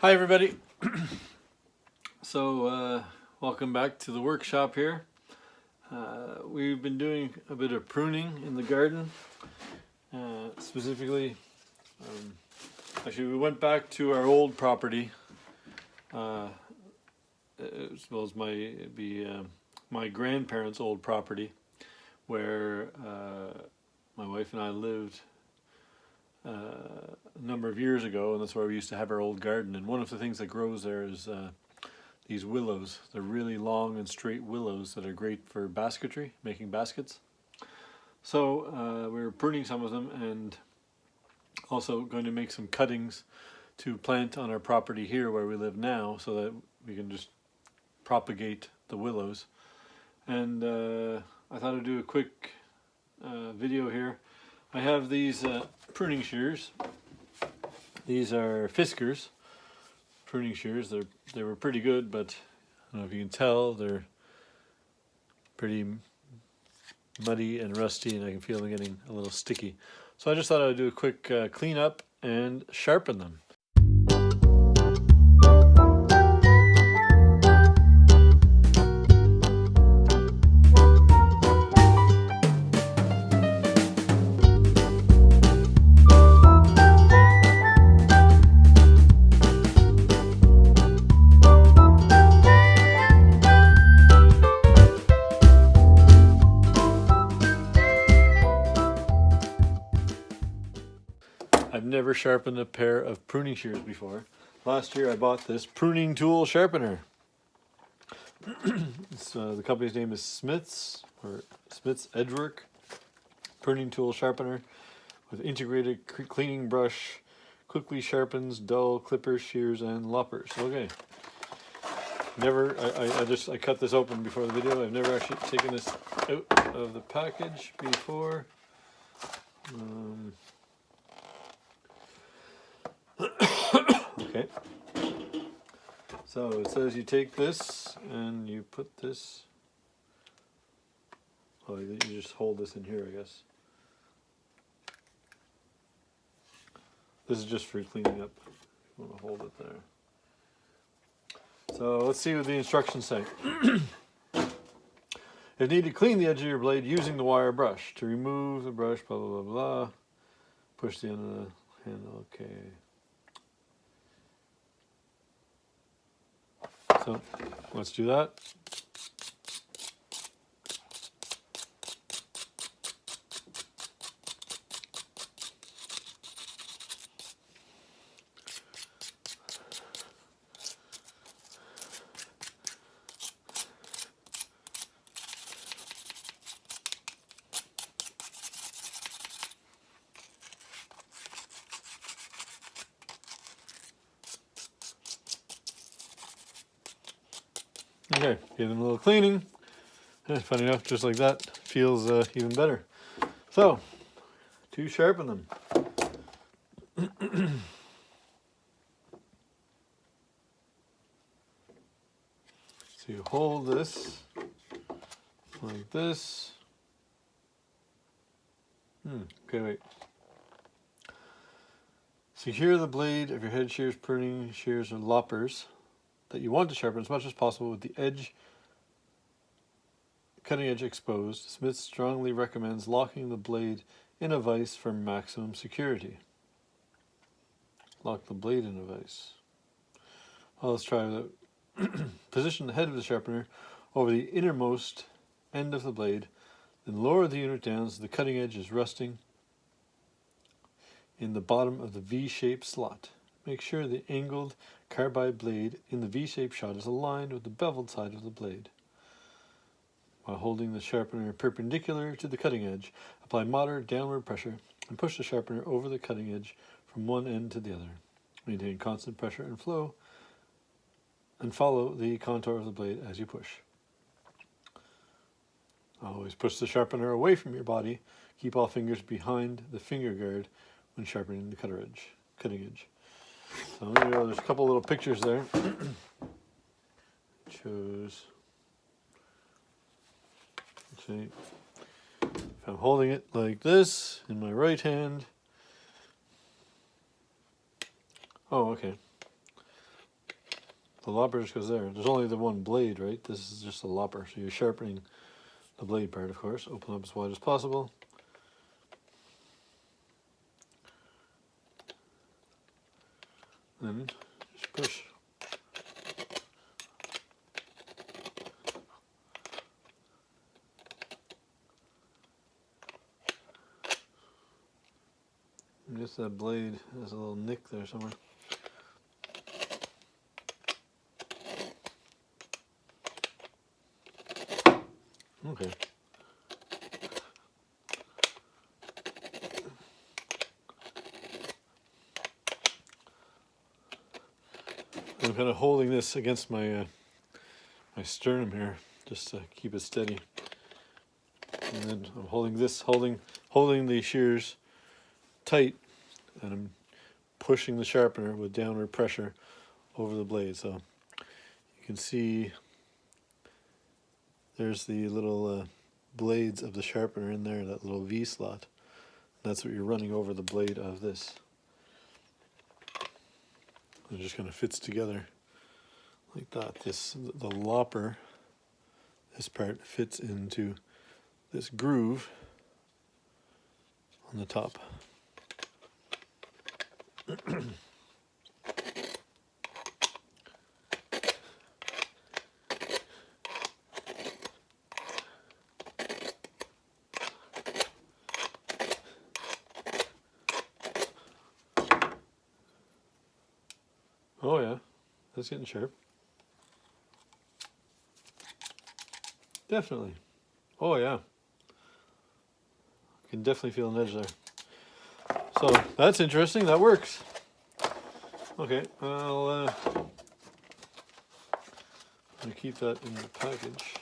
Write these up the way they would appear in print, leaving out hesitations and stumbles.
Hi everybody. Welcome back to the workshop here. We've been doing a bit of pruning in the garden. Specifically, actually we went back to our old property, as well as my grandparents' old property, where my wife and I lived a number of years ago, and that's where we used to have our old garden. And one of the things that grows there is these willows. They're really long and straight willows that are great for basketry, making baskets. So we were pruning some of them and also going to make some cuttings to plant on our property here where we live now, so that we can just propagate the willows. And I thought I'd do a quick video here. I have these pruning shears. These are Fiskars pruning shears. They were pretty good, but I don't know if you can tell, they're pretty muddy and rusty, and I can feel them getting a little sticky. So I just thought I would do a quick clean up and sharpen them. I've never sharpened a pair of pruning shears before. Last year I bought this pruning tool sharpener. The company's name is Smith's, or Smith's Edgework pruning tool sharpener with integrated cleaning brush, quickly sharpens dull clippers, shears, and loppers. Okay. I cut this open before the video. I've never actually taken this out of the package before. Okay, so it says you take this and you put this, oh, you just hold this in here, I guess. This is just for cleaning up. You want to hold it there. So let's see what the instructions say. You need to clean the edge of your blade using the wire brush. To remove the brush, blah, blah, blah, blah. Push the end of the handle, okay. So let's do that. Okay, give them a little cleaning. Funny enough, just like that, feels even better. So, to sharpen them. So you hold this like this. Okay, wait. Secure the blade of your head shears, pruning shears, or loppers that you want to sharpen as much as possible with the cutting edge exposed. Smith strongly recommends locking the blade in a vise for maximum security. Lock the blade in a vise. Well, let's try that. Position the head of the sharpener over the innermost end of the blade, then lower the unit down so the cutting edge is resting in the bottom of the V-shaped slot. Make sure the angled carbide blade in the V-shaped shot is aligned with the beveled side of the blade. While holding the sharpener perpendicular to the cutting edge, apply moderate downward pressure and push the sharpener over the cutting edge from one end to the other. Maintain constant pressure and flow, and follow the contour of the blade as you push. Always push the sharpener away from your body. Keep all fingers behind the finger guard when sharpening the cutting edge. So there's a couple little pictures there. It shows, see, if I'm holding it like this in my right hand. Oh, okay. The lopper just goes there. There's only the one blade, right? This is just a lopper. So you're sharpening the blade part, of course. Open up as wide as possible. And just push. I guess that blade has a little nick there somewhere. Okay. I'm kind of holding this against my my sternum here, just to keep it steady. And then I'm holding this, holding the shears tight, and I'm pushing the sharpener with downward pressure over the blade. So you can see there's the little blades of the sharpener in there, that little V slot. That's what you're running over the blade of this. It just kind of fits together like that. The lopper, this part fits into this groove on the top. Oh yeah, that's getting sharp. Definitely. Oh yeah. You can definitely feel an edge there. So that's interesting. That works. Okay, I'll keep that in the package.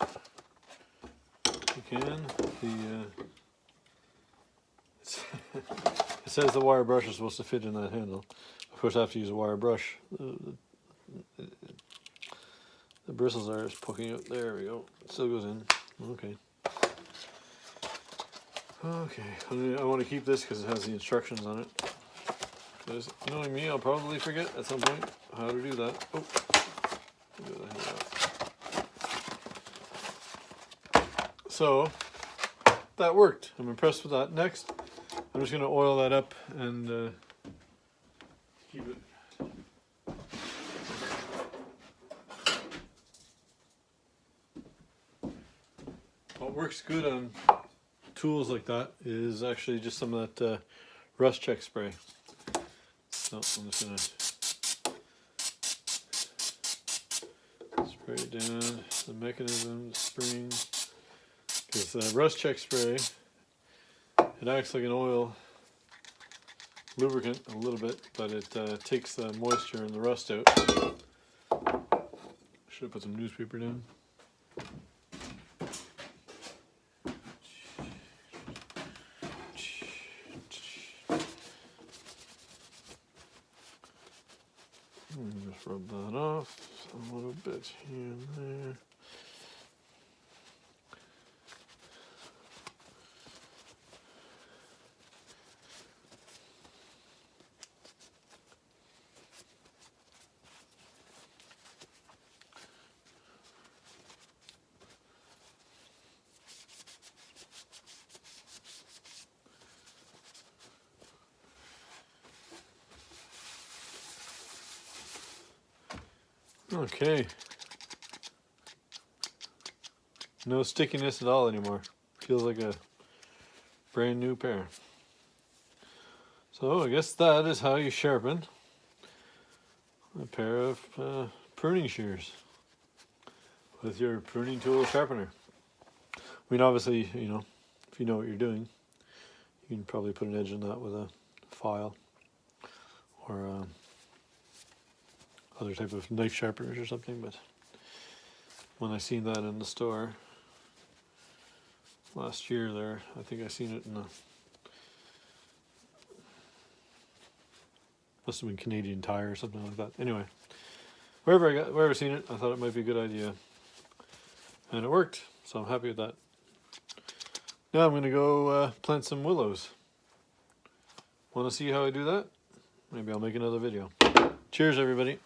You can. It says the wire brush is supposed to fit in that handle. Of course, I have to use a wire brush. The bristles are just poking out. There we go. It still goes in. Okay. Okay. I want to keep this because it has the instructions on it. Because knowing me, I'll probably forget at some point how to do that. Oh. So that worked. I'm impressed with that. Next, I'm just going to oil that up and keep it. What works good on tools like that is actually just some of that rust check spray. So I'm just going to spray it down the mechanism, the spring. Because rust check spray, it acts like an oil lubricant a little bit, but it takes the moisture and the rust out. Should have put some newspaper down. Just rub that off a little bit here and there. Okay. No stickiness at all anymore. Feels like a brand new pair. So I guess that is how you sharpen a pair of pruning shears with your pruning tool sharpener. I mean, obviously, you know, if you know what you're doing, you can probably put an edge in that with a file or other type of knife sharpeners or something. But when I seen that in the store last year there, I think I seen it in the, must have been Canadian Tire or something like that. Anyway, wherever I seen it, I thought it might be a good idea, and it worked. So I'm happy with that. Now I'm going to go plant some willows. Want to see how I do that? Maybe I'll make another video. Cheers, everybody.